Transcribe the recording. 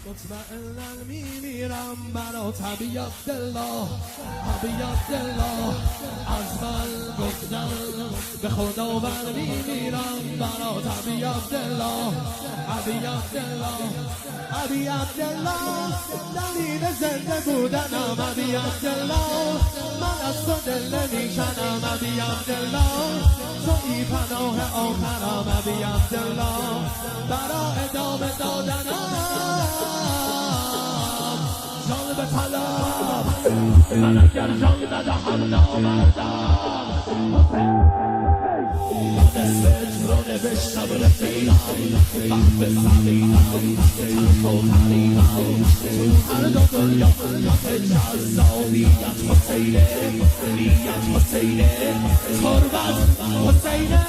مطمئنن میمیرم برا طبیعت دلا طبیعت دلا از من گفتن به خداوند میمیرم برا طبیعت دلا طبیعت دلا طبیعت دلا دلیل زنده بودنم طبیعت دلا من از تو دل نمیکنم طبیعت دلا توی پناه آخرم طبیعت دلا برا ادامه دادنم جان به طلب من اگر جان ندهم نامردم اسمت رو نوشتم رفیقم فهم زمینم تو تنیمم تو هر دو دنیا جذابیت حسینه نیت حسینه تربت حسینه